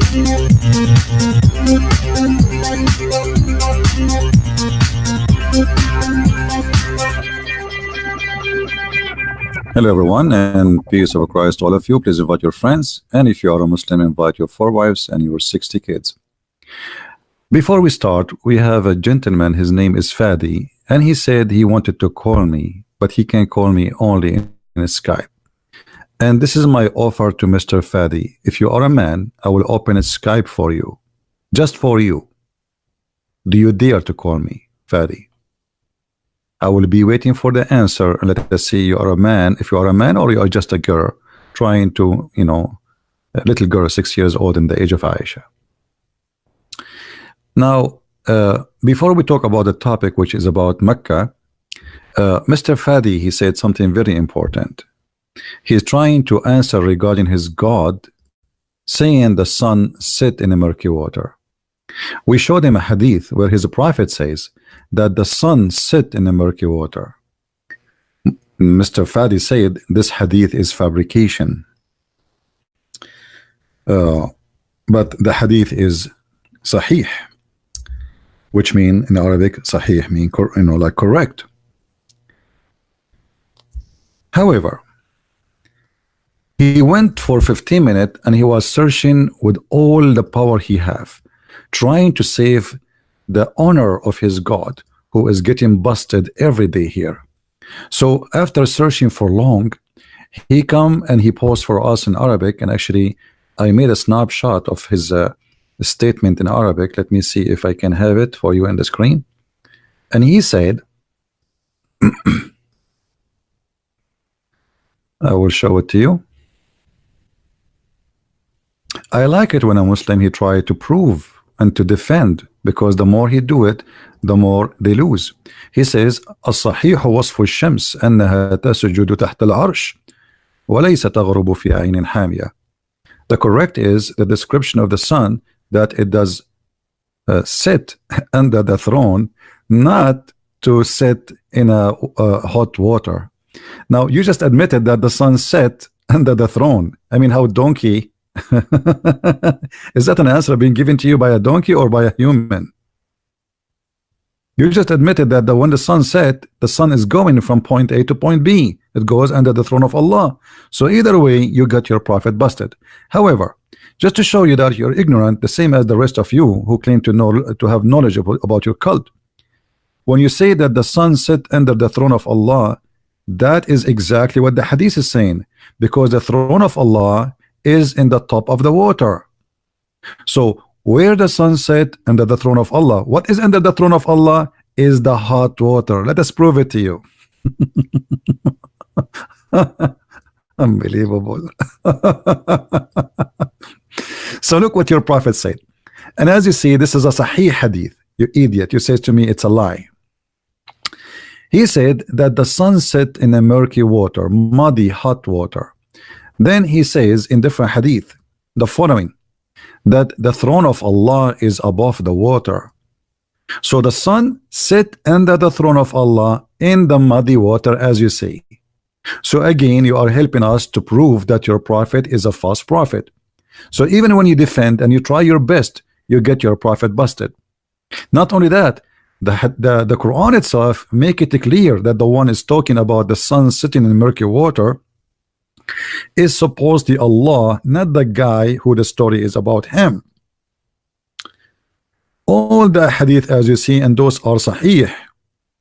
Hello everyone, and peace of Christ to all of you. Please invite your friends, and if you are a Muslim, invite your 4 wives and your 60 kids. Before we start, we have a gentleman, his name is Fadi, and he said he wanted to call me, but he can call me only in Skype. And this is my offer to Mr. Fadi. If you are a man, I will open a Skype for you, just for you. Do you dare to call me, Fadi? I will be waiting for the answer. Let us see, you are a man, if you are a man, or you are just a girl trying to, a little girl 6 years old in the age of Aisha. Now, before we talk about the topic, which is about Mecca, Mr. Fadi, he said something very important. He's trying to answer regarding his God, saying the sun set in the murky water. We showed him a hadith where his prophet says that the sun set in the murky water. Mr. Fadi said this hadith is fabrication. But the hadith is sahih, which mean in Arabic, sahih mean like correct. However, he went for 15 minutes and he was searching with all the power he have, trying to save the honor of his God, who is getting busted every day here. So after searching for long, he come and he posed for us in Arabic, and actually I made a snapshot of his statement in Arabic. Let me see if I can have it for you on the screen. And he said, I will show it to you. I like it when a Muslim he try to prove and to defend, because the more he do it, the more they lose. He says, الصحيح وصف الشمس أنها تسجد تحت العرش وليس تغرب في عين حامية. The correct is the description of the sun, that it does sit under the throne, not to sit in a hot water. Now you just admitted that the sun set under the throne. I mean, how donkey is that an answer being given to you by a donkey or by a human? You just admitted that when the sun set, the sun is going from point A to point B. It goes under the throne of Allah. So either way, you got your prophet busted. However, just to show you that you're ignorant, the same as the rest of you who claim to know, to have knowledge about your cult, when you say that the sun set under the throne of Allah, that is exactly what the hadith is saying, because the throne of Allah is in the top of the water. So where the sun set under the throne of Allah, what is under the throne of Allah is the hot water. Let us prove it to you. Unbelievable. So look what your prophet said, and as you see, this is a sahih hadith. You idiot, you say to me it's a lie. He said that the sun set in a murky water, muddy hot water. Then he says in different hadith the following, that the throne of Allah is above the water. So the sun set under the throne of Allah in the muddy water, as you say. So again, you are helping us to prove that your prophet is a false prophet. So even when you defend and you try your best, you get your prophet busted. Not only that, the Quran itself make it clear that the one is talking about the sun sitting in murky water is supposedly Allah, not the guy who the story is about him. All the hadith, as you see, and those are sahih,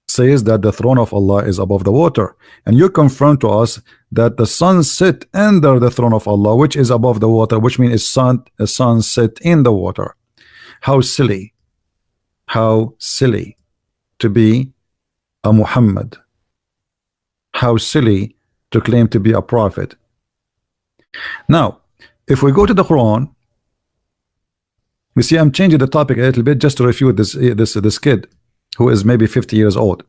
says that the throne of Allah is above the water, and you confirm to us that the sun sit under the throne of Allah, which is above the water, which means a sun sit in the water. How silly, how silly to be a Muhammad, how silly to claim to be a prophet. Now if we go to the Quran, you see I'm changing the topic a little bit just to refute this kid who is maybe 50 years old.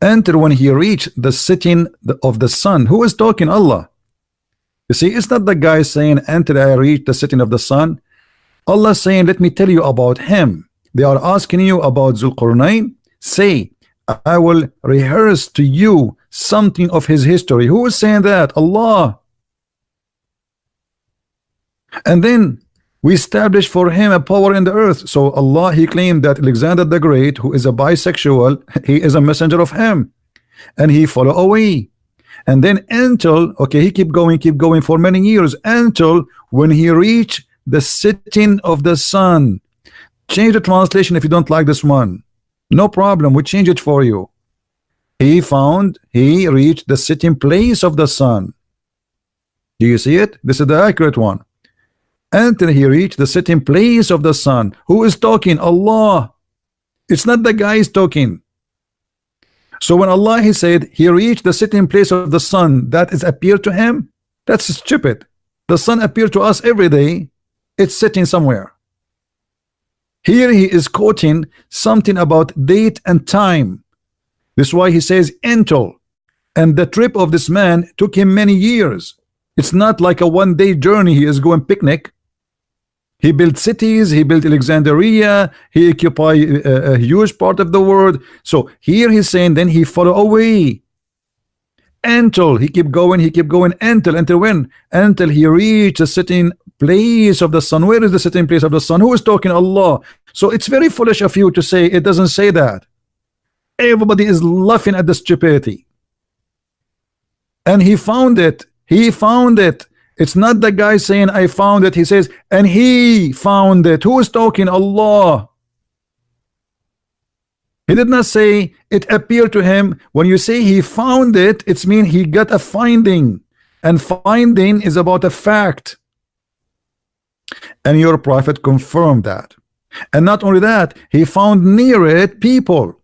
Enter when he reached the sitting of the sun. Who is talking? Allah. You see, it's not the guy saying enter I reach the sitting of the sun. Allah saying let me tell you about him. They are asking you about Zulqarnain. Say I will rehearse to you something of his history. Who is saying that? Allah. And then We established for him a power in the earth. So Allah, he claimed that Alexander the Great, who is a bisexual, he is a messenger of him, and he follow away. And then until, okay, he keep going for many years, until when he reached the setting of the sun. Change the translation if you don't like this one. No problem, we change it for you. He reached the sitting place of the sun. Do you see it? This is the accurate one. Until he reached the sitting place of the sun. Who is talking? Allah. It's not the guy is talking. So when Allah, he said he reached the sitting place of the sun, that is appeared to him, that's stupid. The sun appeared to us every day. It's sitting somewhere. Here he is quoting something about date and time. This is why he says until, and the trip of this man took him many years. It's not like a one-day journey. He is going picnic. He built cities, he built Alexandria, he occupied a huge part of the world. So here he's saying then he follow away until he keep going until when? Until he reached the sitting place of the sun. Where is the sitting place of the sun? Who is talking? Allah. So it's very foolish of you to say it doesn't say that. Everybody is laughing at the stupidity. And he found it. It's not the guy saying I found it. He says, and he found it. Who is talking? Allah. He did not say it appeared to him. When you say he found it, it's mean he got a finding. And finding is about a fact. And your prophet confirmed that. And not only that, he found near it people.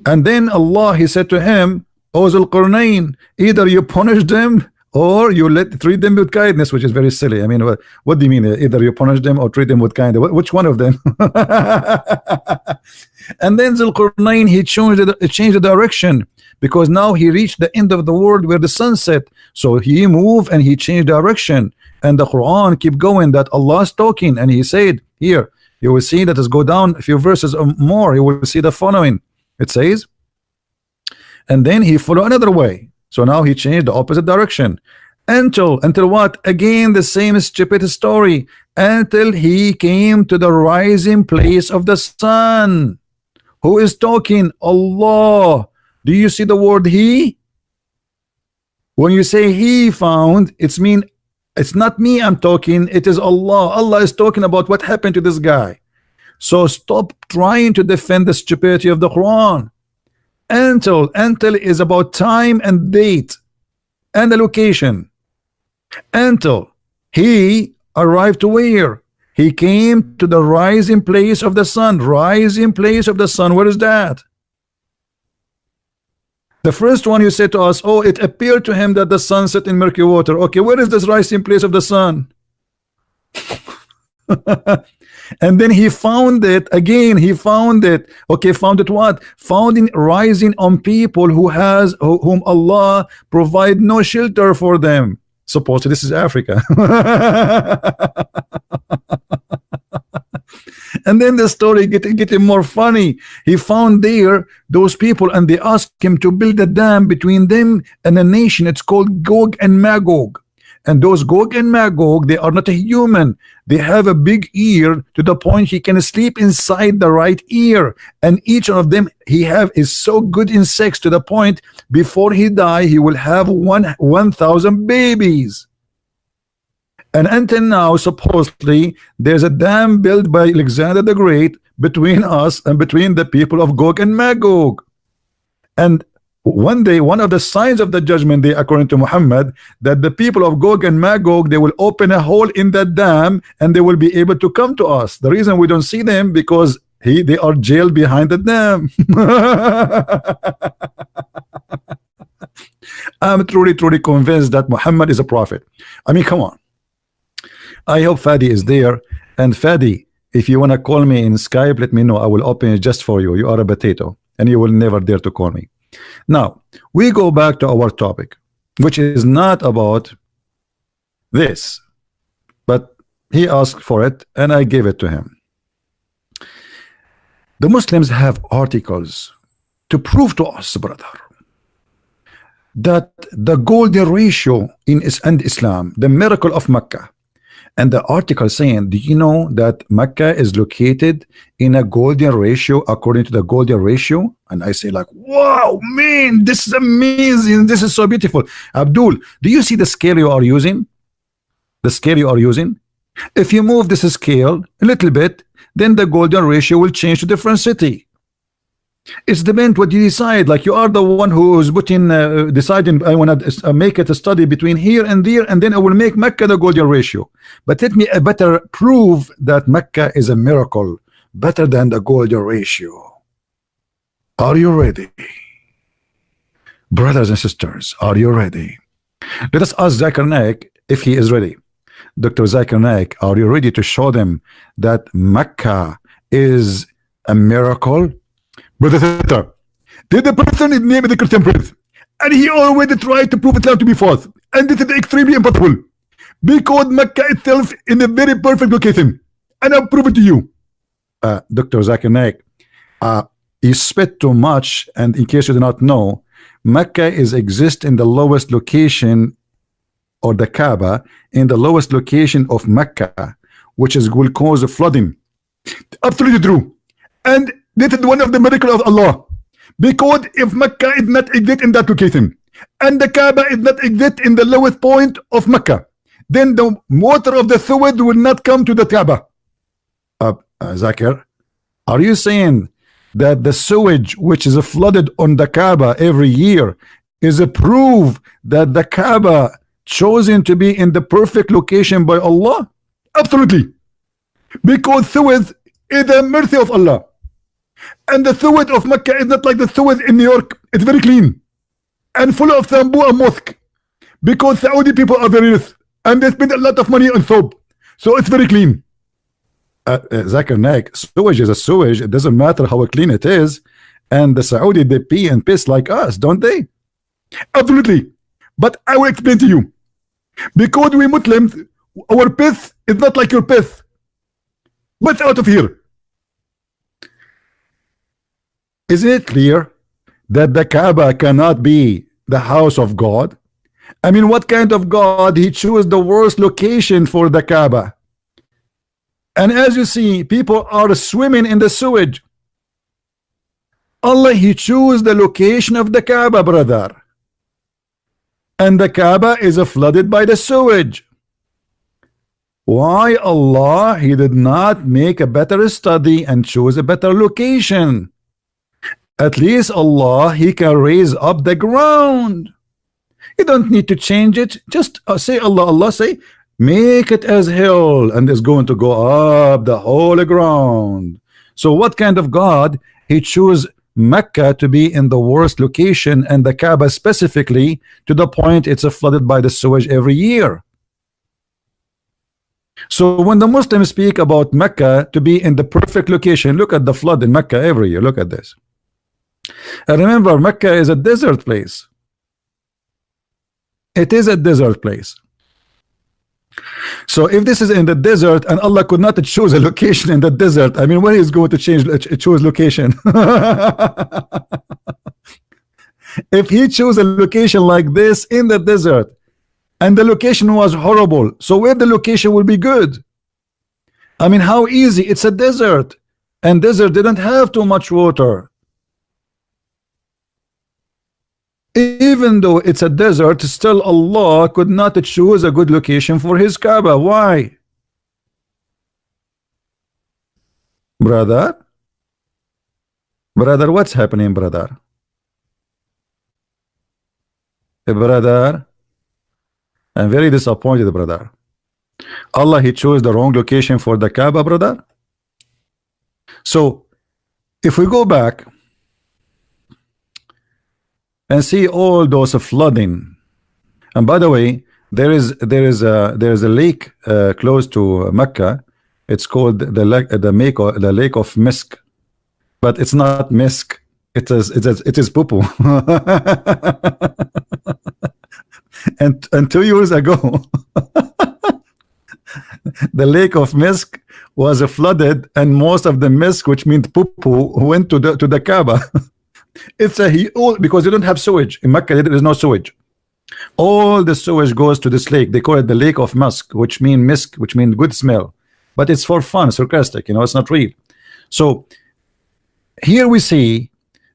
And then Allah, he said to him, O Zul Qarnayn, either you punish them or you treat them with kindness, which is very silly. I mean, what do you mean? Either you punish them or treat them with kindness. Which one of them? And then Zul Qarnayn, he changed the direction, because now he reached the end of the world where the sun set. So he moved and he changed direction. And the Quran keep going that Allah is talking, and he said here, you will see that, let's go down a few verses or more, you will see the following. It says, and then he followed another way. So now he changed the opposite direction. Until what? Again the same stupid story. Until he came to the rising place of the sun. Who is talking? Allah. Do you see the word he? When you say he found, it's not me I'm talking, it is Allah. Allah is talking about what happened to this guy. So stop trying to defend the stupidity of the Quran. Until is about time and date and the location. Until he arrived to where? He came to the rising place of the sun. Rising place of the sun, where is that? The first one you said to us, oh, it appeared to him that the sun set in murky water. Okay, where is this rising place of the sun? And then he found it again. He found it. Okay, found it what? Found in rising on people whom Allah provide no shelter for them. Supposedly this is Africa. And then the story getting more funny. He found there those people, and they asked him to build a dam between them and a nation. It's called Gog and Magog. And those Gog and Magog, they are not a human. They have a big ear to the point he can sleep inside the right ear. And each of them is so good in sex to the point before he die, he will have 1,000 babies. And until now, supposedly, there's a dam built by Alexander the Great between us and between the people of Gog and Magog. And one day, one of the signs of the judgment day, according to Muhammad, that the people of Gog and Magog, they will open a hole in that dam and they will be able to come to us. The reason we don't see them, because they are jailed behind the dam. I'm truly convinced that Muhammad is a prophet. I mean, come on. I hope Fadi is there. And Fadi, if you want to call me in Skype, let me know. I will open it just for you. You are a potato and you will never dare to call me. Now we go back to our topic, which is not about this, but he asked for it and I gave it to him. The Muslims have articles to prove to us, brother, that the golden ratio in Islam, the miracle of Mecca, And the article saying, do you know that Mecca is located in a golden ratio according to the golden ratio? And I say like, wow, man, this is amazing. This is so beautiful. Abdul, do you see the scale you are using? The scale you are using? If you move this scale a little bit, then the golden ratio will change to different city. It's depend what you decide. Like you are the one who is putting deciding I want to make it a study between here and there, and then I will make Mecca the golden ratio. But let me better prove that Mecca is a miracle better than the golden ratio. Are you ready? Brothers and sisters, are you ready? Let us ask Zakir Naik if he is ready. Dr. Zakir Naik, are you ready to show them that Mecca is a miracle? Brother Sister, did the person is named the Christian Prince, and he already tried to prove Islam to be false, and this is extremely impossible because Mecca itself in a very perfect location, and I'll prove it to you. Dr. Zakir Naik, you spit too much, and in case you do not know, Mecca is exist in the lowest location, or the Kaaba in the lowest location of Mecca, which is will cause a flooding. Absolutely true. And this is one of the miracles of Allah, because if Mecca is not exist in that location and the Kaaba is not exist in the lowest point of Mecca, then the water of the sewage will not come to the Kaaba. Zakir, are you saying that the sewage which is flooded on the Kaaba every year is a proof that the Kaaba chosen to be in the perfect location by Allah? Absolutely, because sewage is a mercy of Allah. And the sewage of Mecca is not like the sewage in New York. It's very clean and full of shampoo and musk, because Saudi people are very rich and they spend a lot of money on soap, so it's very clean. Zakir Naik, sewage is a sewage. It doesn't matter how clean it is. And the Saudi, they pee and piss like us, don't they? Absolutely. But I will explain to you, because we Muslims, our piss is not like your piss. What's out of here? Isn't it clear that the Kaaba cannot be the house of God? I mean, what kind of God he chose the worst location for the Kaaba? And as you see, people are swimming in the sewage. Allah, he chose the location of the Kaaba, brother. And the Kaaba is flooded by the sewage. Why Allah, he did not make a better study and choose a better location? At least Allah, he can raise up the ground. You don't need to change it. Just say Allah, say, make it as hill, and it's going to go up the whole ground. So what kind of God he choose Mecca to be in the worst location and the Kaaba specifically to the point it's flooded by the sewage every year? So when the Muslims speak about Mecca to be in the perfect location, look at the flood in Mecca every year. Look at this. And remember, Mecca is a desert place. It is a desert place. So if this is in the desert and Allah could not choose a location in the desert, I mean, where is going to choose location? If he chose a location like this in the desert and the location was horrible, so where the location will be good? I mean, how easy? It's a desert, and desert didn't have too much water. Even though it's a desert, still Allah could not choose a good location for his Kaaba. Why? Brother, what's happening, brother? Brother, I'm very disappointed, brother. Allah, he chose the wrong location for the Kaaba, brother. So if we go back and see all those flooding, and by the way, there is a lake close to Mecca. It's called the lake of Misk, but it's not Misk. It is poo-poo. and 2 years ago, the lake of Misk was flooded, and most of the Misk, which means poo-poo, went to the Kaaba. It's because you don't have sewage in Mecca. There is no sewage. All the sewage goes to this lake. They call it the lake of musk, which mean misk, which mean good smell, but it's for fun, sarcastic, it's not real. So here we see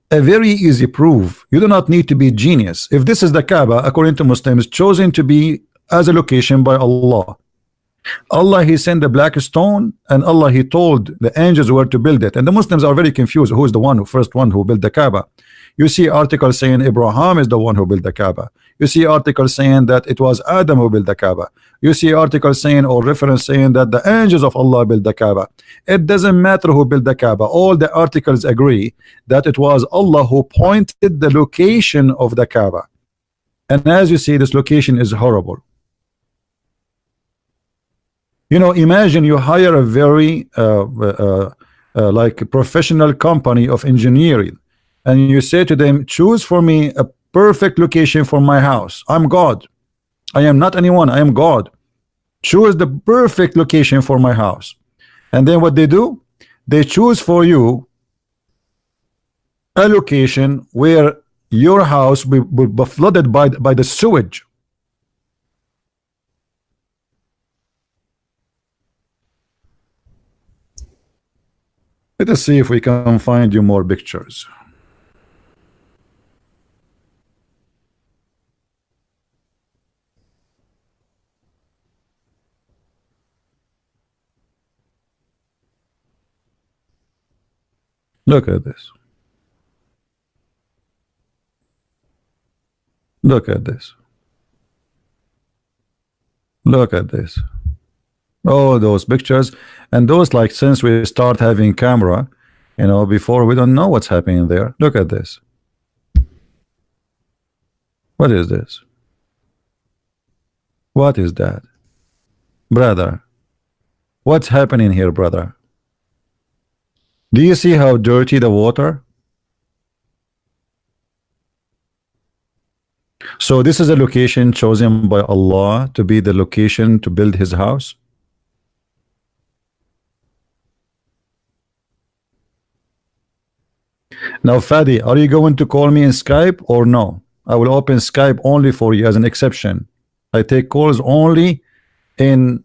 a very easy proof. You do not need to be genius. If this is the Kaaba, according to Muslims, chosen to be as a location by Allah. Allah, he sent the black stone, and Allah, he told the angels where to build it. And the Muslims are very confused. Who is the first one who built the Kaaba? You see articles saying Abraham is the one who built the Kaaba. You see articles saying that it was Adam who built the Kaaba. You see articles saying, or reference saying, that the angels of Allah built the Kaaba. It doesn't matter who built the Kaaba. All the articles agree that it was Allah who pointed the location of the Kaaba. And as you see, this location is horrible. Imagine you hire a very like professional company of engineering, and you say to them, choose for me a perfect location for my house. I'm God. I am not anyone. I am God. Choose the perfect location for my house. And then what they do? They choose for you a location where your house will be flooded by the sewage. Let us see if we can find you more pictures. Look at this. Look at this. Look at this. All those pictures, and those, like, since we start having camera, before, we don't know what's happening there. Look at this. What is this? What is that? Brother, what's happening here, brother? Do you see how dirty the water? So this is a location chosen by Allah to be the location to build his house. Now, Fadi, are you going to call me in Skype or no? I will open Skype only for you as an exception. I take calls only in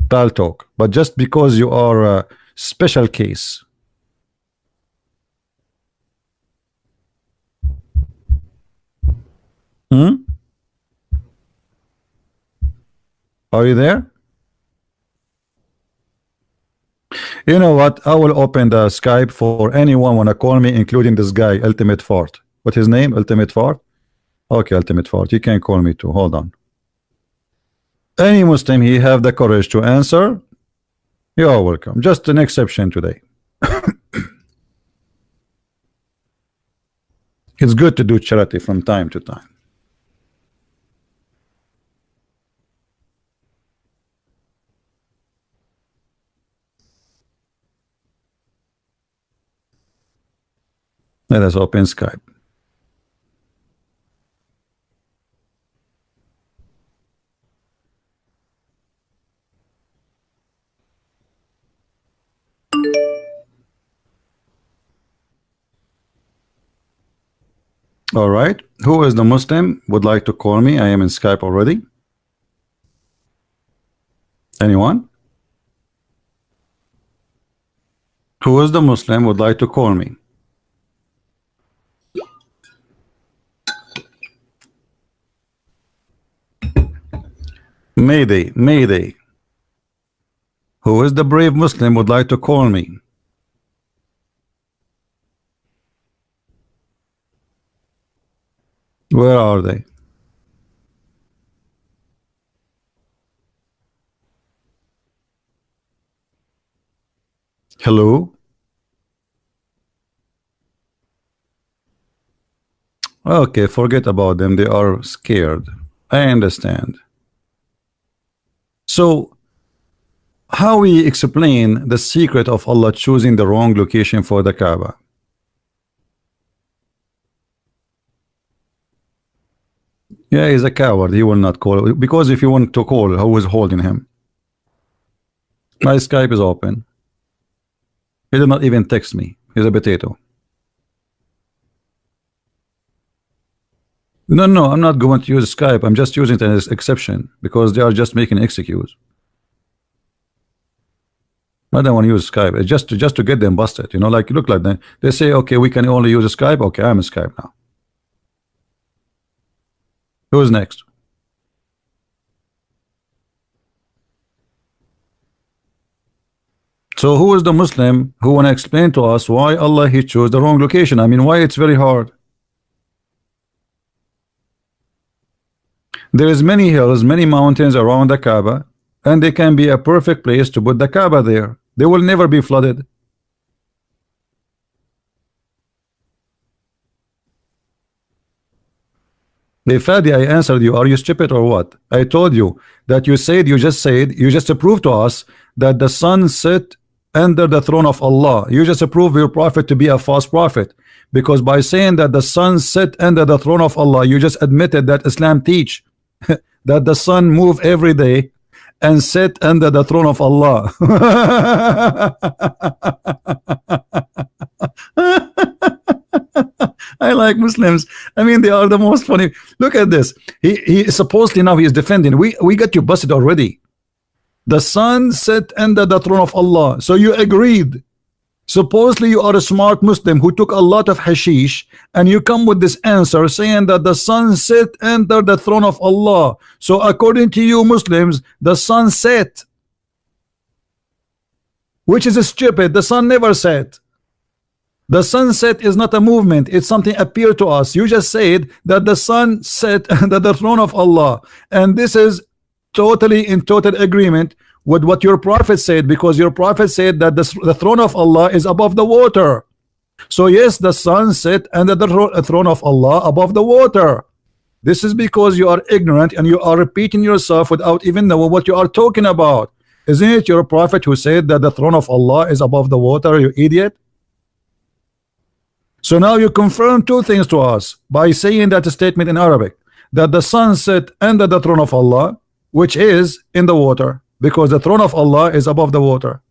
Talk, but just because you are a special case. Are you there? You know what? I will open the Skype for anyone wanna call me, including this guy, Ultimate Fart. What's his name? Ultimate Fart? Okay, Ultimate Fart. You can call me too. Hold on. Any Muslim, he have the courage to answer. You are welcome. Just an exception today. It's good to do charity from time to time. Let us open Skype. All right. Who is the Muslim would like to call me? I am in Skype already. Anyone? Who is the Muslim would like to call me? Mayday, Mayday. Who is the brave Muslim would like to call me? Where are they? Hello? Okay, forget about them. They are scared. I understand. So, how we explain the secret of Allah choosing the wrong location for the Kaaba? Yeah, he's a coward. He will not call. Because if you want to call, who is holding him? My Skype is open. He did not even text me. He's a potato. No, no, I'm not going to use Skype. I'm just using it as exception because they are just making excuse. I don't want to use Skype. It's just to get them busted. You know, like look like that. They say, okay, we can only use Skype. Okay, I'm a Skype now. Who's next? So who is the Muslim who want to explain to us why Allah he chose the wrong location? I mean, why it's very hard? There is many hills, many mountains around the Kaaba, and they can be a perfect place to put the Kaaba there. They will never be flooded. Hey, Fadi, I answered you. Are you stupid or what? I told you that you just proved to us that the sun set under the throne of Allah. You just proved your prophet to be a false prophet, because by saying that the sun set under the throne of Allah, you just admitted that Islam teach that the sun move every day and sit under the throne of Allah. I like Muslims. I mean, they are the most funny. Look at this. He supposedly now he is defending. We got you busted already. The sun set under the throne of Allah. So you agreed. Supposedly you are a smart Muslim who took a lot of hashish, and you come with this answer saying that the sun set under the throne of Allah. So according to you Muslims, the sun set, which is stupid. The sun never set. The sunset is not a movement, it's something appear to us. You just said that the sun set under the throne of Allah, and this is totally in total agreement with what your prophet said, because your prophet said that the throne of Allah is above the water. So yes, the sun set under the throne of Allah above the water. This is because you are ignorant and you are repeating yourself without even knowing what you are talking about. Isn't it your prophet who said that the throne of Allah is above the water, you idiot? So now you confirm two things to us by saying that statement in Arabic, that the sun set under the throne of Allah, which is in the water, because the throne of Allah is above the water.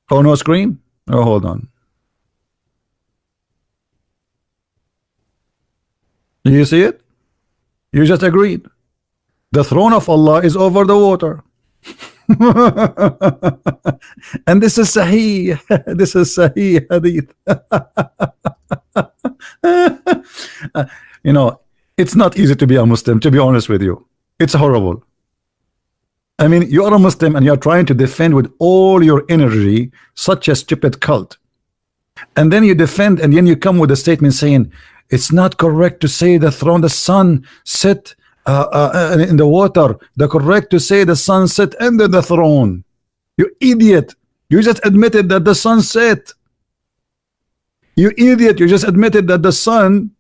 Oh, no screen? Oh, hold on. You see it? You just agreed. The throne of Allah is over the water. And this is Sahih. This is Sahih Hadith. You know, it's not easy to be a Muslim, to be honest with you. It's horrible. I mean, you are a Muslim and you are trying to defend with all your energy such a stupid cult, and then you defend, and then you come with a statement saying it's not correct to say the throne, the sun set in the water. The correct to say the sun set under the throne. You idiot! You just admitted that the sun set. You idiot! You just admitted that the sun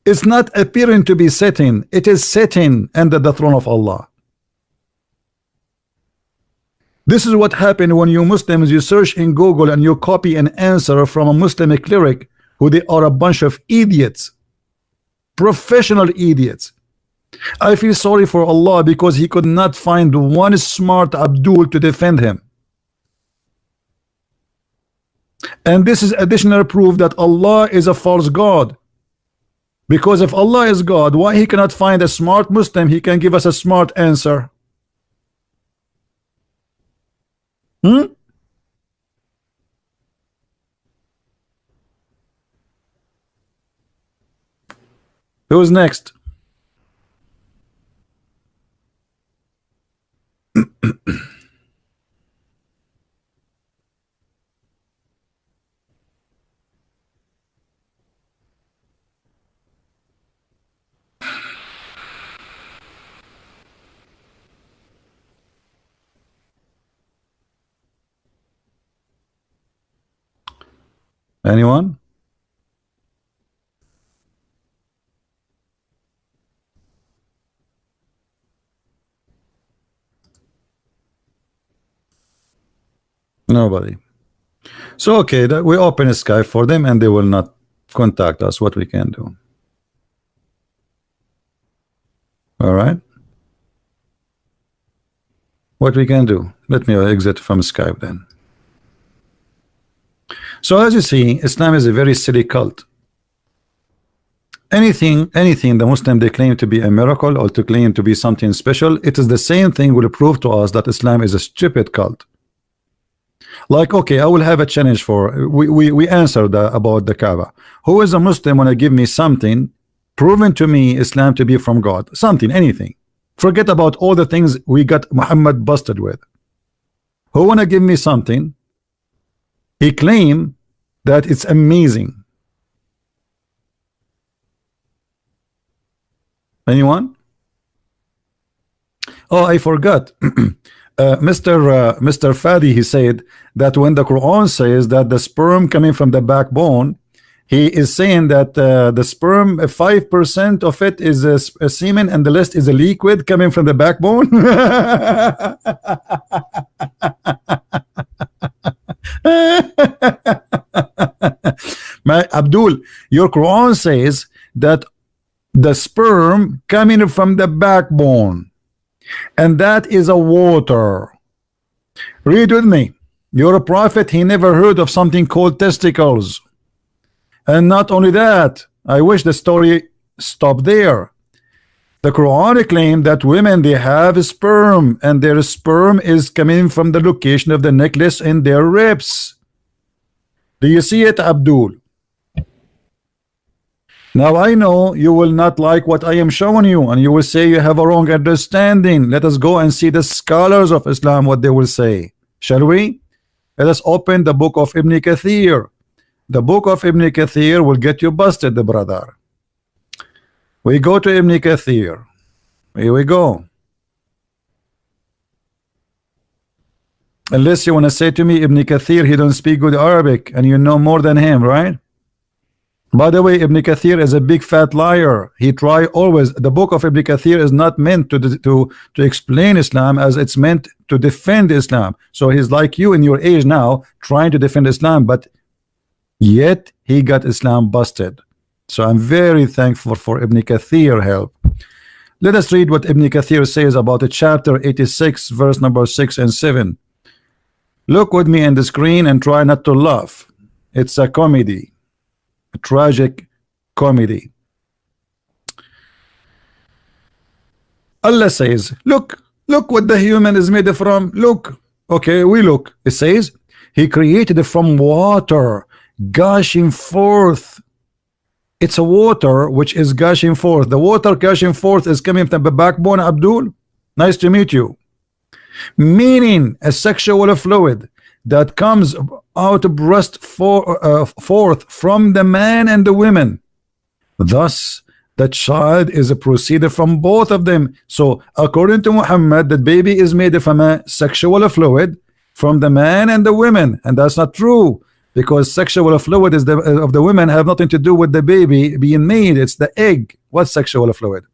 is not appearing to be setting. It is setting under the throne of Allah. This is what happened when you Muslims, you search in Google and you copy an answer from a Muslim cleric who they are a bunch of idiots, professional idiots. I feel sorry for Allah because he could not find one smart Abdul to defend him. And this is additional proof that Allah is a false God. Because if Allah is God, why he cannot find a smart Muslim he can give us a smart answer? Who's next? Anyone? Nobody. So okay, that we open Skype for them and they will not contact us. What we can do? All right. What we can do? Let me exit from Skype then. So as you see, Islam is a very silly cult, anything the Muslim they claim to be a miracle or to claim to be something special, it is the same thing will prove to us that Islam is a stupid cult. Like, okay, I will have a challenge for we answered about the Kaaba. Who is a Muslim wanna give me something proven to me Islam to be from God? Something, anything. Forget about all the things we got Muhammad busted with. Who wanna give me something he claim that it's amazing? Anyone? Oh, I forgot. Mr. Fadi, he said that when the Quran says that the sperm coming from the backbone, he is saying that the sperm, 5% of it is a semen and the rest is a liquid coming from the backbone. Abdul, your Quran says that the sperm coming from the backbone, and that is a water. Read with me. You're a prophet, he never heard of something called testicles. And not only that, I wish the story stopped there. The Quran claimed that women, they have sperm, and their sperm is coming from the location of the necklace in their ribs. Do you see it, Abdul? Now I know you will not like what I am showing you, and you will say you have a wrong understanding. Let us go and see the scholars of Islam, what they will say. Shall we? Let us open the book of Ibn Kathir. The book of Ibn Kathir will get you busted, the brother. We go to Ibn Kathir. Here we go. Unless you want to say to me Ibn Kathir, he don't speak good Arabic, and you know more than him, right? By the way, Ibn Kathir is a big fat liar. He try always. The book of Ibn Kathir is not meant to explain Islam, as it's meant to defend Islam. So he's like you in your age now, trying to defend Islam, but yet he got Islam busted. So I'm very thankful for Ibn Kathir help. Let us read what Ibn Kathir says about the chapter 86, verse number 6 and 7. Look with me in the screen and try not to laugh. It's a comedy. A tragic comedy. Allah says, look what the human is made from. Look. Okay, we look. It says he created it from water gushing forth. It's a water which is gushing forth. The water gushing forth is coming from the backbone, Abdul. Nice to meet you. Meaning a sexual fluid that comes out of breast forth from the man and the women. Thus the child is a proceeded from both of them. So according to Muhammad, the baby is made from a sexual fluid from the man and the women, and that's not true, because sexual fluid is of the women have nothing to do with the baby being made. It's the egg. What sexual fluid?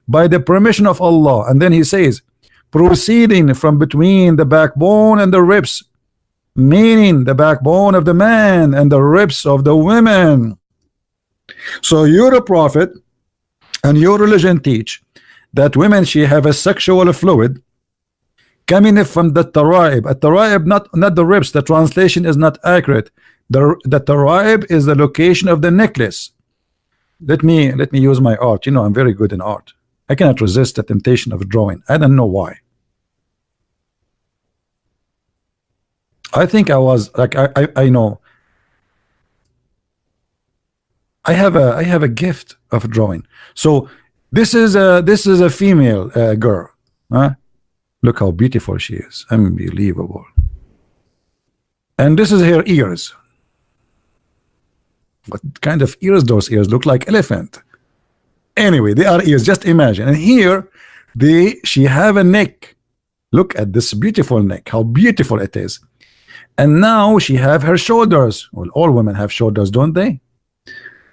By the permission of Allah. And then he says, proceeding from between the backbone and the ribs, meaning the backbone of the man and the ribs of the women. So you're a prophet, and your religion teach that women, she have a sexual fluid coming from the taraib. A taraib, not the ribs. The translation is not accurate. The taraib is the location of the necklace. Let me use my art. You know, I'm very good in art. I cannot resist the temptation of drawing. I don't know why. I think I was like I know I have a gift of drawing. So this is a female girl, huh? Look how beautiful she is, unbelievable. And this is her ears. What kind of ears? Those ears look like elephant. Anyway, they are ears, just imagine. And here she have a neck. Look at this beautiful neck, how beautiful it is. And now she have her shoulders. Well, all women have shoulders, don't they?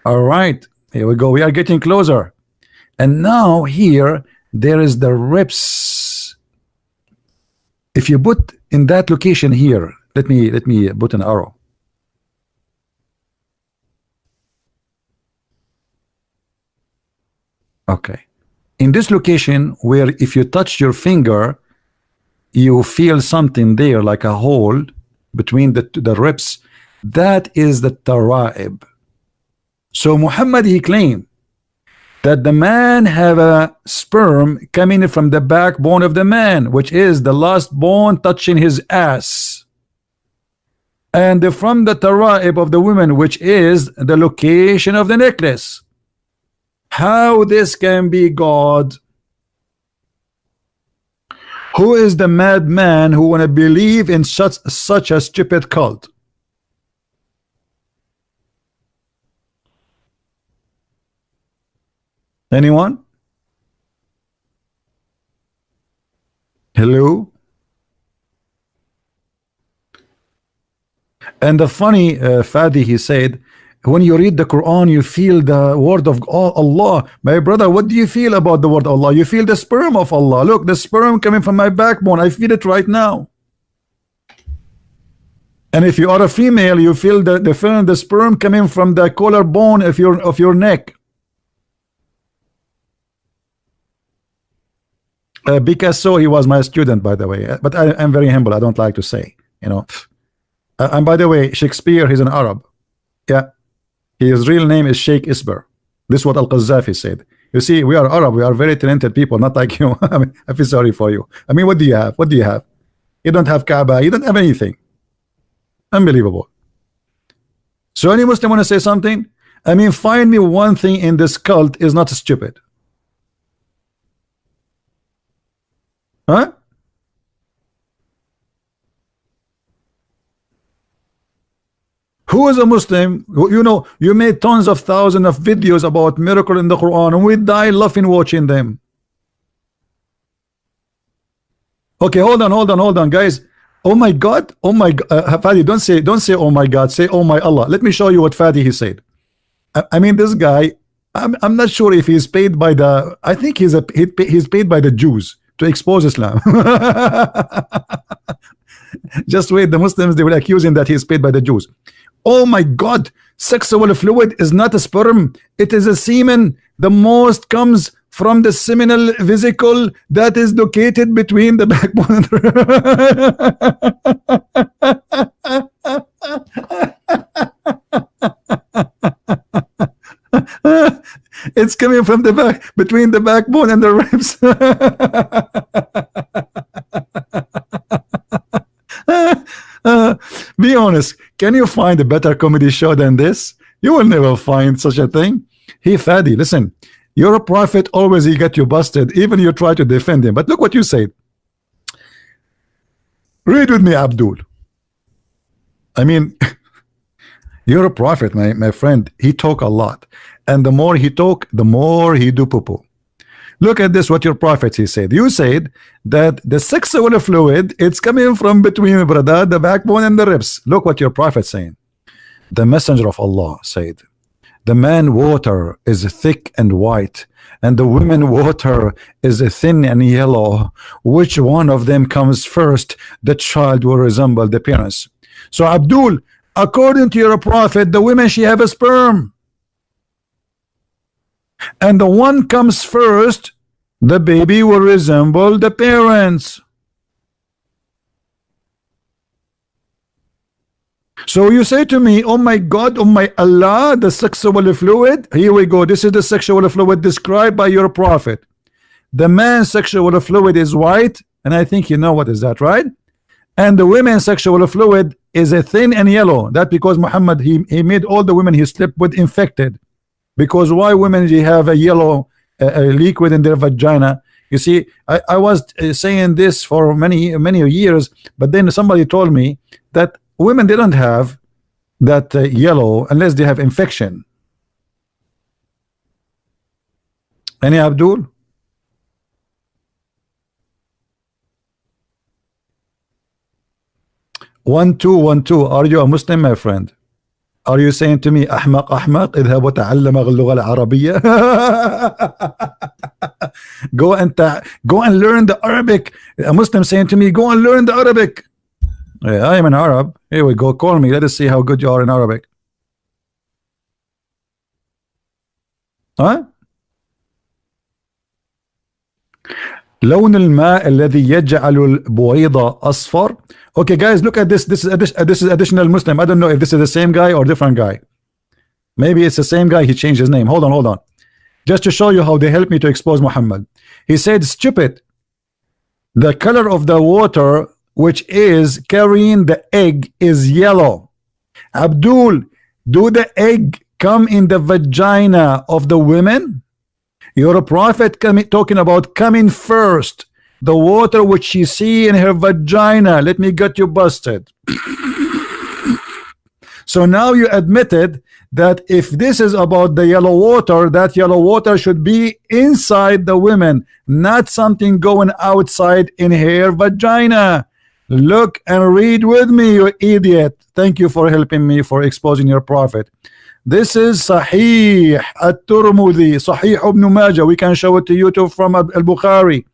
All right, here we go. We are getting closer. And now here there is the ribs. If you put in that location here, let me put an arrow. Okay. In this location where if you touch your finger, you feel something there like a hole between the ribs, that is the taraib. So Muhammad, he claimed that the man have a sperm coming from the backbone of the man, which is the last bone touching his ass, and from the taraib of the woman, which is the location of the necklace. How this can be God? Who is the madman who wanna believe in such a stupid cult? Anyone? Hello? And the funny Fadi, he said, when you read the Quran, you feel the word of Allah. My brother, what do you feel about the word of Allah? You feel the sperm of Allah. Look, the sperm coming from my backbone. I feel it right now. And if you are a female, you feel the sperm coming from the collarbone of your neck. Picasso, he was my student, by the way, but I'm very humble. I don't like to say, you know. And by the way, Shakespeare, he's an Arab. Yeah, his real name is Sheikh Isber. This is what Al-Qazafi said. You see, we are Arab. We are very talented people, not like you. I mean, I feel sorry for you. I mean, what do you have? What do you have? You don't have Kaaba. You don't have anything. Unbelievable. So any Muslim want to say something? I mean, find me one thing in this cult is not stupid. Huh? Who is a Muslim? You know, you made tons of thousands of videos about miracle in the Quran, and we die laughing watching them. Okay, hold on, guys. Oh my God, oh my God, Fadi, don't say oh my God, say oh my Allah. Let me show you what Fadi he said. I mean, this guy, I'm not sure if he's paid by the. I think he's paid by the Jews to expose Islam. Just wait, the Muslims, they will accuse him that he is paid by the Jews. Oh my God, sexual fluid is not a sperm, it is a semen. The most comes from the seminal vesicle that is located between the backbone and it's coming from the back, between the backbone and the ribs. Be honest, can you find a better comedy show than this? You will never find such a thing. Hey Fadi, listen, you're a prophet, always he get you busted, even you try to defend him. But look what you said. Read with me, Abdul. I mean, you're a prophet, my friend. He talk a lot, and the more he talk, the more he do poo-poo. Look at this, what your prophet he said. You said that the sexual fluid, it's coming from between brother, the backbone and the ribs. Look what your prophet saying. The messenger of Allah said, the man water is thick and white, and the woman water is thin and yellow. Which one of them comes first? The child will resemble the parents. So Abdul, according to your prophet, the women, she have a sperm, and the one comes first, the baby will resemble the parents. So you say to me, oh my God, oh my Allah, the sexual fluid, here we go, this is the sexual fluid described by your prophet. The man's sexual fluid is white, and I think you know what is that, right? And the women's sexual fluid is a thin and yellow. That because Muhammad, he made all the women he slept with infected. Because why women they have a yellow liquid in their vagina? You see, I was saying this for many years, but then somebody told me that women, they don't have that yellow unless they have infection. Any Abdul? One two. Are you a Muslim, my friend? Are you saying to me, أحمق اذهب وتعلم اللغة العربية? Go and learn the Arabic. A Muslim saying to me, go and learn the Arabic. Yeah, I am an Arab. Here we go. Call me. Let us see how good you are in Arabic. Huh? لون الماء الذي يجعل البويض أصفر. Okay, guys, look at this. This is additional Muslim. I don't know if this is the same guy or different guy. Maybe it's the same guy. He changed his name. Hold on. just to show you how they help me to expose Muhammad. He said, stupid, the color of the water which is carrying the egg is yellow. Abdul, do the egg come in the vagina of the women? You're a prophet talking about coming first. The water which she see in her vagina. Let me get you busted. So now you admitted that if this is about the yellow water, that yellow water should be inside the women, not something going outside in her vagina. Look and read with me, you idiot. Thank you for helping me for exposing your prophet. This is Sahih at-Tirmidhi, Sahih ibn Majah. We can show it to you too from al-Bukhari.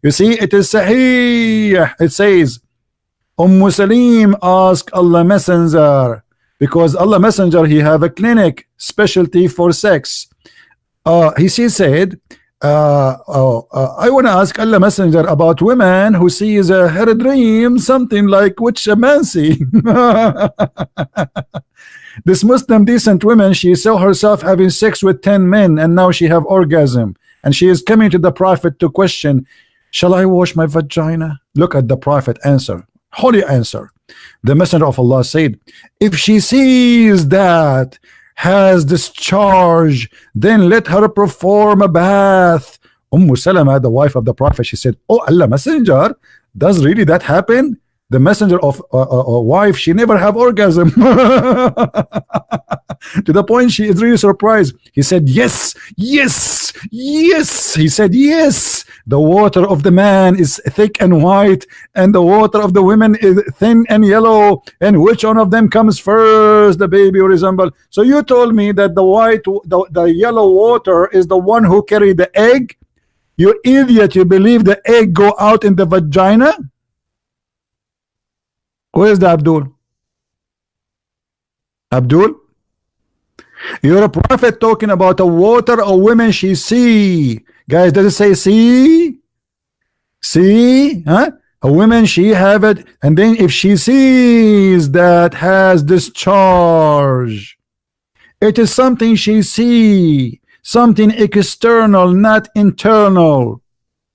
You see, it is Sahih. It says, Salim asked Allah Messenger, because Allah Messenger, he have a clinic specialty for sex. He said, I want to ask Allah Messenger about women who sees her dream something like which a man see. This Muslim decent woman, she saw herself having sex with 10 men and now she have orgasm, and she is coming to the Prophet to question, shall I wash my vagina? Look at the Prophet answer, holy answer. The Messenger of Allah said, if she sees that has discharge, then let her perform a bath. Salama, the wife of the Prophet, she said, oh Allah Messenger, does really that happen? The Messenger of wife, she never have orgasm. To the point she is really surprised. He said, yes, yes, yes. He said, yes, the water of the man is thick and white, and the water of the women is thin and yellow, and which one of them comes first? The baby will resemble. So you told me that the white, the yellow water is the one who carried the egg? You idiot, you believe the egg go out in the vagina? Where is the Abdul? Abdul? You're a prophet talking about a water of women she see. Guys, does it say see? See? Huh? A woman she have it, and then if she sees that has discharge, it is something she see, something external, not internal.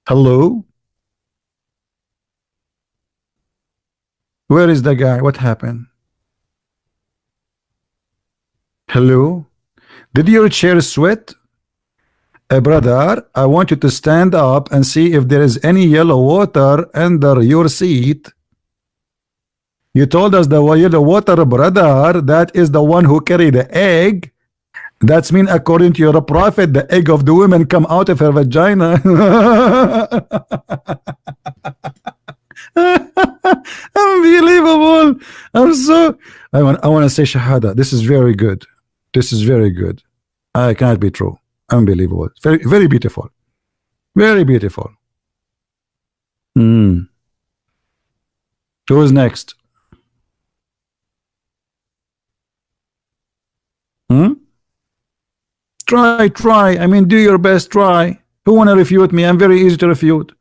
Hello? Where is the guy? What happened? Hello? Did your chair sweat? Brother, I want you to stand up and see if there is any yellow water under your seat. You told us the yellow water, brother, that is the one who carried the egg. That's mean according to your prophet, the egg of the woman come out of her vagina. Unbelievable. I want to say shahada. This is very good. This is very good. I cannot be true. Unbelievable. Very, very beautiful. Very beautiful. Who is next? Try. I mean, do your best. Try. Who want to refute me? I'm very easy to refute.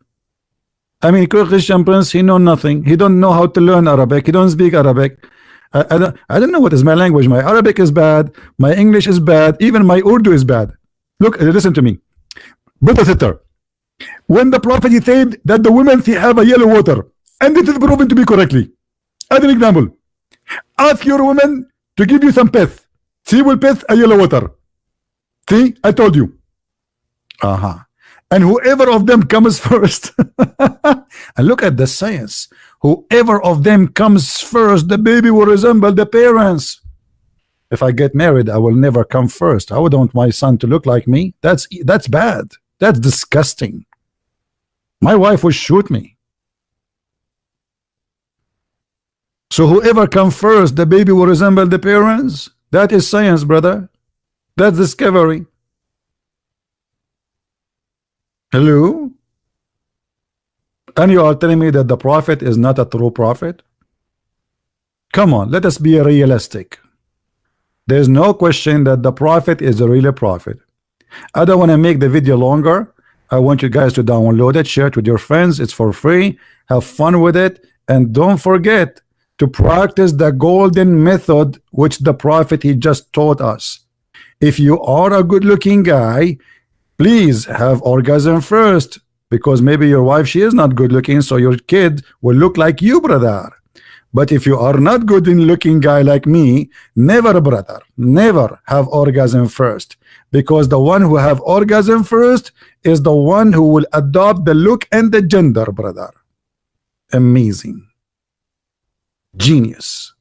I mean, Christian Prince, he know nothing. He don't know how to learn Arabic. He don't speak Arabic. I don't know what is my language. My Arabic is bad. My English is bad. Even my Urdu is bad. Look, listen to me. Brother Sitter, when the Prophet he said that the women have a yellow water, and it is proven to be correctly. As an example, ask your woman to give you some pith. She will pith a yellow water. See, I told you. And whoever of them comes first, and look at the science, whoever of them comes first, the baby will resemble the parents. If I get married, I will never come first. I would want my son to look like me. That's bad. That's disgusting. My wife would shoot me. So whoever comes first, the baby will resemble the parents. That is science, brother. That's discovery. Hello? And you are telling me that the prophet is not a true prophet? Come on, let us be realistic. There's no question that the prophet is a real prophet. I don't want to make the video longer. I want you guys to download it, share it with your friends. It's for free. Have fun with it. And don't forget to practice the golden method which the prophet he just taught us. If you are a good looking guy, Please have orgasm first, because maybe your wife, she is not good looking, so your kid will look like you, brother. But if you are not good in looking guy like me, never, brother, never have orgasm first, because the one who have orgasm first is the one who will adopt the look and the gender, brother. Amazing. Genius.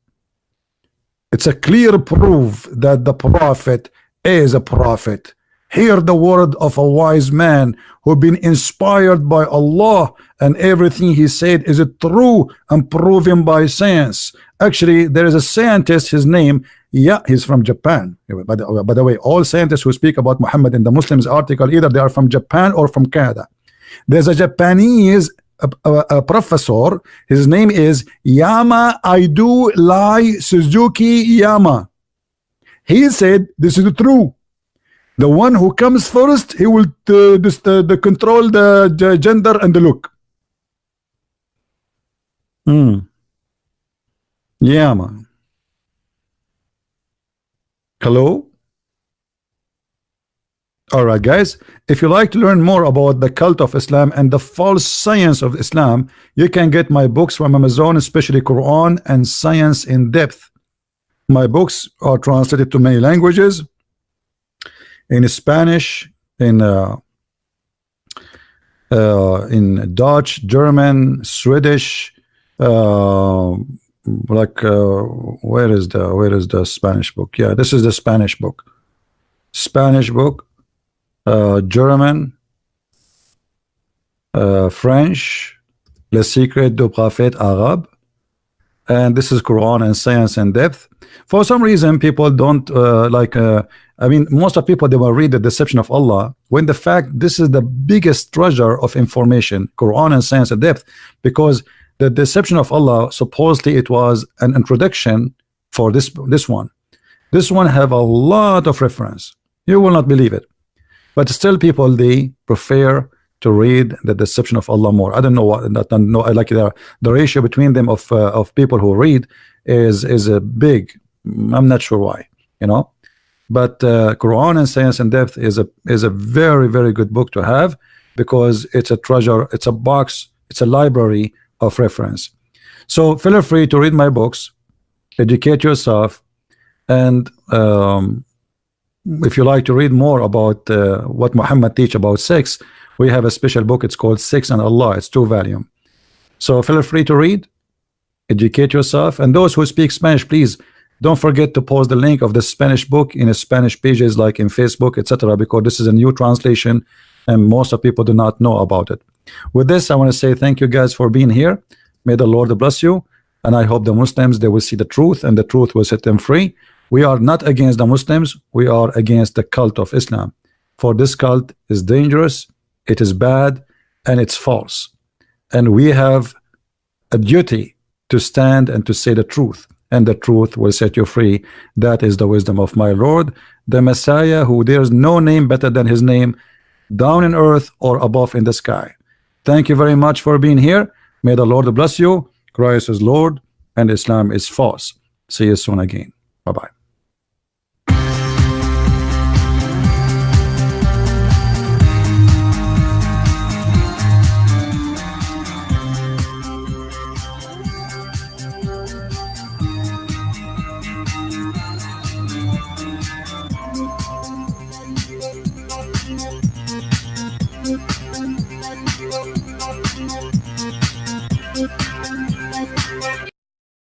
It's a clear proof that the prophet is a prophet. Hear the word of a wise man who been inspired by Allah, and everything he said is true and proven by science. Actually, there is a scientist, his name, yeah, he's from Japan. By the way, all scientists who speak about Muhammad in the Muslims article, either they are from Japan or from Canada. There's a Japanese professor, his name is Yama Aidu Lai Suzuki Yama. He said this is true. The one who comes first, he will control the gender and the look. Yeah, man. Hello? Alright, guys. If you like to learn more about the cult of Islam and the false science of Islam, you can get my books from Amazon, especially Quran and Science in Depth. My books are translated to many languages. In Spanish, in Dutch, German, Swedish, where is the Spanish book? Yeah, this is the Spanish book. Spanish book, German, French, Le Secret du Prophète Arabe, and this is Quran and Science in Depth. For some reason, people don't I mean, most of people, they will read the Deception of Allah, when the fact this is the biggest treasure of information, Quran and Science in Depth, because the Deception of Allah, supposedly it was an introduction for this one. This one have a lot of reference. You will not believe it, but still people, they prefer to read the Deception of Allah more. I don't know what, I like the ratio between them of people who read is a big. I'm not sure why, you know. But Quran and Science in Depth is a very, very good book to have, because it's a treasure, it's a box, it's a library of reference. So feel free to read my books, educate yourself, and if you like to read more about what Muhammad teach about sex, we have a special book. It's called Sex and Allah. It's 2 volumes. So feel free to read, educate yourself, and those who speak Spanish, please don't forget to post the link of the Spanish book in Spanish pages like in Facebook, etc., because this is a new translation and most of people do not know about it. With this, I want to say thank you guys for being here. May the Lord bless you, and I hope the Muslims, they will see the truth and the truth will set them free. We are not against the Muslims, we are against the cult of Islam, for this cult is dangerous, it is bad, and it's false, and we have a duty to stand and to say the truth, and the truth will set you free. That is the wisdom of my Lord, the Messiah, who there's no name better than his name, down in earth or above in the sky. Thank you very much for being here. May the Lord bless you. Christ is Lord and Islam is false. See you soon again. Bye-bye.